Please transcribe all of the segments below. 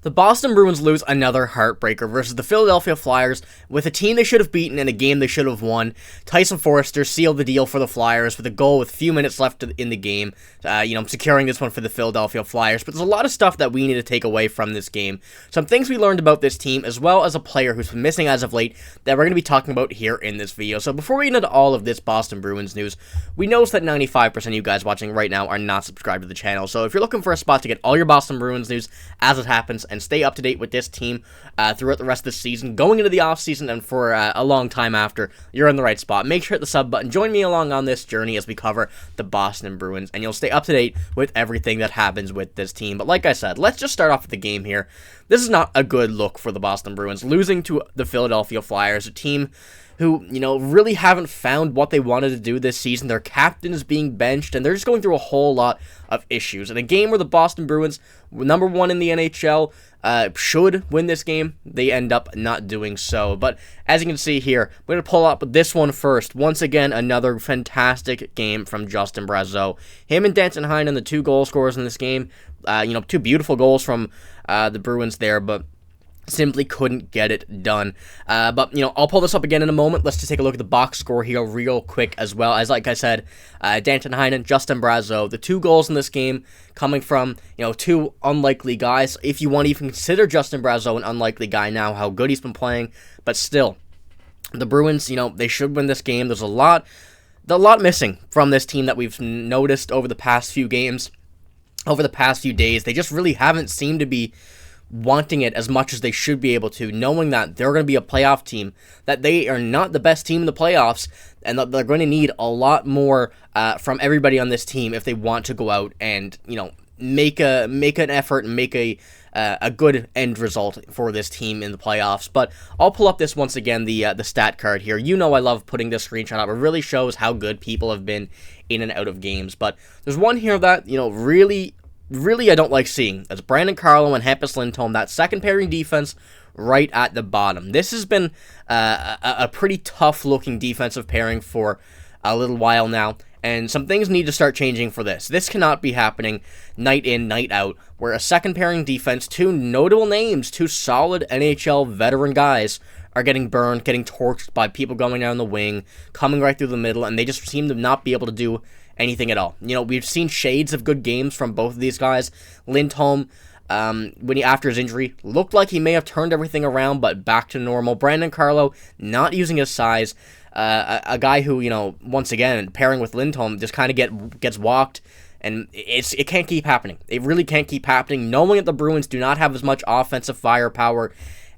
The Boston Bruins lose another heartbreaker versus the Philadelphia Flyers with a team they should have beaten in a game they should have won. Tyson Foerster sealed the deal for the Flyers with a goal with a few minutes left in the game, securing this one for the Philadelphia Flyers. But there's a lot of stuff that we need to take away from this game. Some things we learned about this team, as well as a player who's been missing as of late that we're going to be talking about here in this video. So before we get into all of this Boston Bruins news, we noticed that 95% of you guys watching right now are not subscribed to the channel. So if you're looking for a spot to get all your Boston Bruins news as it happens, and stay up to date with this team throughout the rest of the season, going into the offseason, and for a long time after, you're in the right spot. Make sure to hit the sub button. Join me along on this journey as we cover the Boston Bruins, and you'll stay up to date with everything that happens with this team. But like I said, let's just start off with the game here. This is not a good look for the Boston Bruins, losing to the Philadelphia Flyers, a team who, really haven't found what they wanted to do this season. Their captain is being benched, and they're just going through a whole lot of issues. In a game where the Boston Bruins, number one in the NHL, should win this game, they end up not doing so. But as you can see here, we're going to pull up this one first. Once again, another fantastic game from Justin Brazeau. Him and Danton Heinen, the two goal scorers in this game. Two beautiful goals from the Bruins there, but simply couldn't get it done. But I'll pull this up again in a moment. Let's just take a look at the box score here real quick as well. As like I said, Danton Heinen, Justin Brazeau, the two goals in this game coming from, two unlikely guys. If you want to even consider Justin Brazeau an unlikely guy now, how good he's been playing. But still, the Bruins, they should win this game. There's a lot missing from this team that we've noticed over the past few games, over the past few days. They just really haven't seemed to be wanting it as much as they should be able to, knowing that they're going to be a playoff team, that they are not the best team in the playoffs, and that they're going to need a lot more from everybody on this team if they want to go out and, make an effort and make a good end result for this team in the playoffs. But I'll pull up this once again, the stat card here. I love putting this screenshot up. It really shows how good people have been in and out of games. But there's one here that, really I don't like seeing. It's Brandon Carlo and Hampus Lindholm, that second pairing defense right at the bottom. This has been a pretty tough looking defensive pairing for a little while now, and some things need to start changing for this. This cannot be happening night in, night out, where a second pairing defense, two notable names, two solid NHL veteran guys, are getting burned, getting torched by people going down the wing, coming right through the middle, and they just seem to not be able to do anything at all. We've seen shades of good games from both of these guys. Lindholm, after his injury, looked like he may have turned everything around, but back to normal. Brandon Carlo, not using his size, a guy who, once again, pairing with Lindholm, just kind of gets walked, and it can't keep happening. It really can't keep happening, knowing that the Bruins do not have as much offensive firepower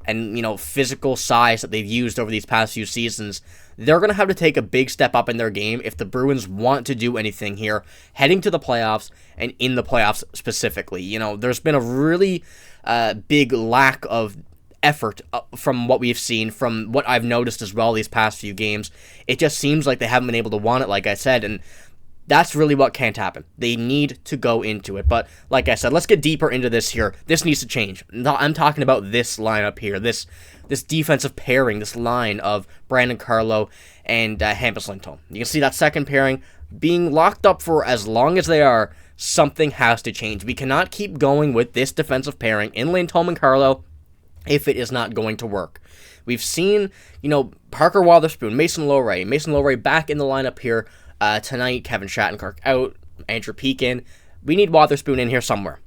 and, physical size that they've used over these past few seasons. They're going to have to take a big step up in their game if the Bruins want to do anything here, heading to the playoffs, and in the playoffs specifically. There's been a really big lack of effort from what we've seen, from what I've noticed as well these past few games. It just seems like they haven't been able to want it, like I said, and that's really what can't happen. They need to go into it. But like I said, let's get deeper into this here. This needs to change. I'm talking about this lineup here, this defensive pairing, this line of Brandon Carlo and Hampus Lindholm. You can see that second pairing being locked up for as long as they are. Something has to change. We cannot keep going with this defensive pairing in Lindholm and Carlo if it is not going to work. We've seen, Parker Wotherspoon, Mason Lohrei back in the lineup here tonight. Kevin Shattenkirk out, Andrew Pekin. We need Wotherspoon in here somewhere.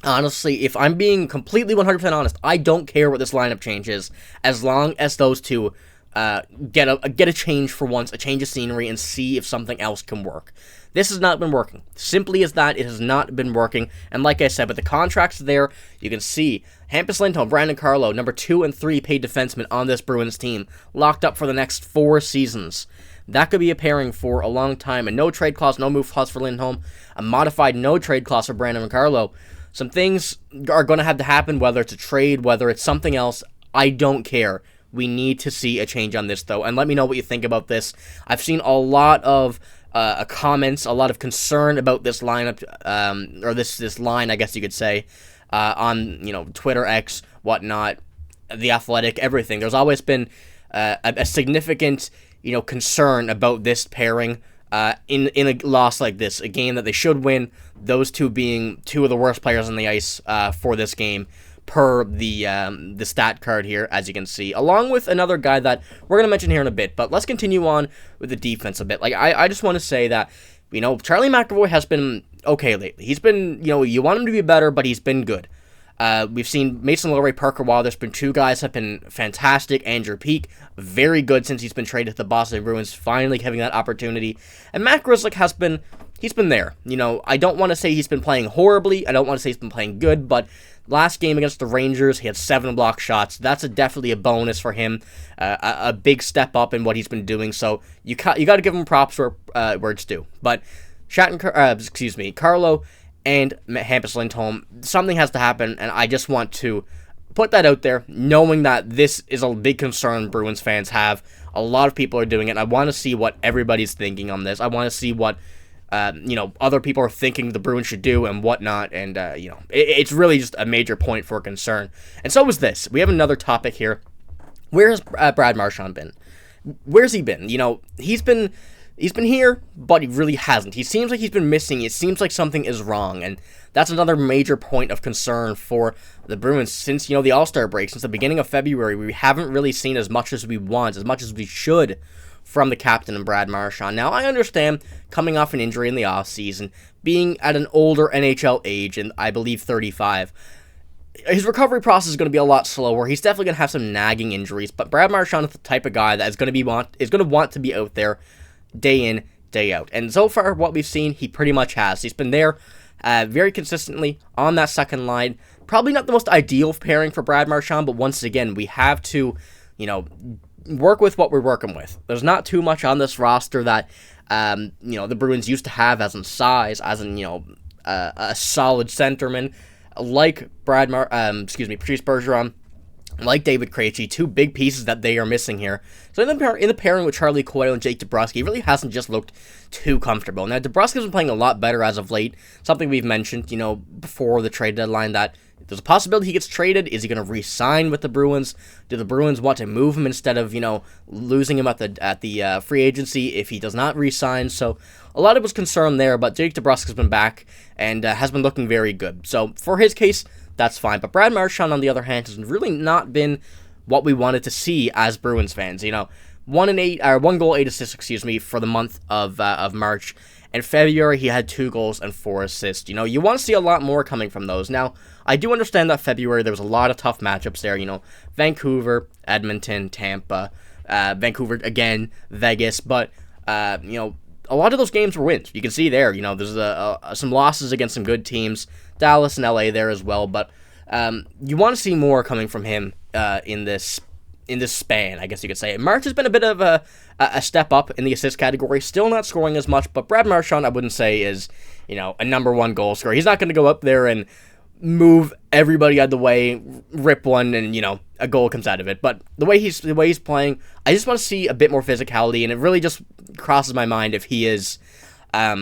Honestly, if I'm being completely 100% honest, I don't care what this lineup change is, as long as those two get a change for once, a change of scenery, and see if something else can work. This has not been working. Simply as that, it has not been working. And like I said, with the contracts there, you can see Hampus Lindholm, Brandon Carlo, number 2 and 3 paid defensemen on this Bruins team, locked up for the next 4 seasons. That could be a pairing for a long time. A no trade clause, no move clause for Lindholm, a modified no trade clause for Brandon Carlo. Some things are going to have to happen, whether it's a trade, whether it's something else. I don't care. We need to see a change on this, though, and let me know what you think about this. I've seen a lot of comments, a lot of concern about this lineup, or this line, I guess you could say, on Twitter, X, whatnot, The Athletic, everything. There's always been a significant concern about this pairing. in a loss like this, a game that they should win, those two being two of the worst players on the ice for this game, per the stat card here, as you can see, along with another guy that we're going to mention here in a bit. But let's continue on with the defense a bit. Like, I just want to say that, Charlie McAvoy has been okay lately. He's been, you want him to be better, but he's been good. We've seen Mason Lohrei, Parker Waugh. There's been two guys have been fantastic. Andrew Peeke, very good since he's been traded to the Boston Bruins, finally having that opportunity. And Matt Grzelcyk he's been there. I don't want to say he's been playing horribly. I don't want to say he's been playing good, but last game against the Rangers, he had 7 block shots. That's definitely a bonus for him, a big step up in what he's been doing. So you got to give him props where it's due. But Carlo and Hampus Lindholm, something has to happen, and I just want to put that out there, knowing that this is a big concern Bruins fans have. A lot of people are doing it, and I want to see what everybody's thinking on this. I want to see what other people are thinking the Bruins should do and whatnot, and it's really just a major point for concern. And so is this. We have another topic here. Where has Brad Marchand been? Where's he been? He's been here, but he really hasn't. He seems like he's been missing. It seems like something is wrong, and that's another major point of concern for the Bruins since, the All-Star break. Since the beginning of February, we haven't really seen as much as we want, as much as we should, from the captain and Brad Marchand. Now, I understand coming off an injury in the offseason, being at an older NHL age, and I believe 35, his recovery process is going to be a lot slower. He's definitely going to have some nagging injuries, but Brad Marchand is the type of guy that is going to want to be out there day in, day out. And so far, what we've seen, he pretty much has. He's been there very consistently on that second line. Probably not the most ideal pairing for Brad Marchand, but once again, we have to, work with what we're working with. There's not too much on this roster that, the Bruins used to have as in size, as in, a solid centerman, like Patrice Bergeron, like David Krejci, two big pieces that they are missing here. So in the pairing with Charlie Coyle and Jake DeBrusk, he really hasn't just looked too comfortable. Now, DeBrusk has been playing a lot better as of late, something we've mentioned, before the trade deadline, that there's a possibility he gets traded. Is he going to re-sign with the Bruins? Do the Bruins want to move him instead of, losing him at the free agency if he does not re-sign? So a lot of us concerned there, but Jake DeBrusk has been back and has been looking very good. So for his case, that's fine. But Brad Marchand, on the other hand, has really not been what we wanted to see as Bruins fans. 1 goal, 8 assists, for the month of March. In February, he had 2 goals and 4 assists. You want to see a lot more coming from those. Now, I do understand that February, there was a lot of tough matchups there. Vancouver, Edmonton, Tampa, Vancouver again, Vegas. But, a lot of those games were wins. You can see there, there's some losses against some good teams. Dallas and LA there as well, but you want to see more coming from him in this span, I guess you could say. March has been a bit of a step up in the assist category, still not scoring as much, but Brad Marchand, I wouldn't say is, a number 1 goal scorer. He's not going to go up there and move everybody out of the way, rip one, and, a goal comes out of it. But the way he's playing, I just want to see a bit more physicality, and it really just crosses my mind if he is a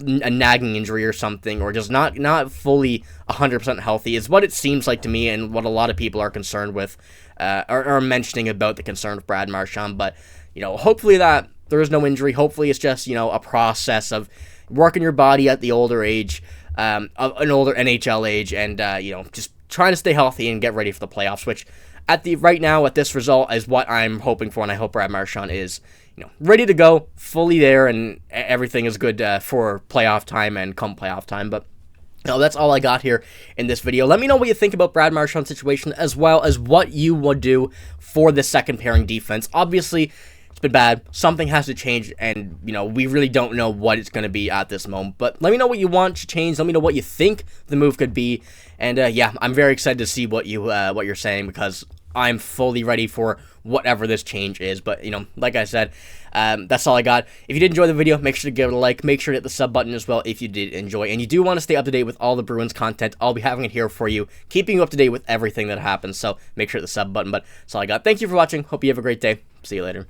nagging injury or something, or just not fully 100% healthy, is what it seems like to me, and what a lot of people are concerned with, are mentioning about the concern of Brad Marchand. But, hopefully that there is no injury. Hopefully it's just, a process of working your body at the older age, of an older NHL age, and, just trying to stay healthy and get ready for the playoffs, which right now at this result is what I'm hoping for, and I hope Brad Marchand is, ready to go, fully there, and everything is good for playoff time and come playoff time. But that's all I got here in this video. Let me know what you think about Brad Marchand's situation, as well as what you would do for the second pairing defense. Obviously, it's been bad. Something has to change, and, we really don't know what it's going to be at this moment. But let me know what you want to change. Let me know what you think the move could be. And, yeah, I'm very excited to see what you're saying, because I'm fully ready for whatever this change is. But, like I said, that's all I got. If you did enjoy the video, make sure to give it a like. Make sure to hit the sub button as well if you did enjoy. And you do want to stay up to date with all the Bruins content. I'll be having it here for you, keeping you up to date with everything that happens. So make sure to hit the sub button. But that's all I got. Thank you for watching. Hope you have a great day. See you later.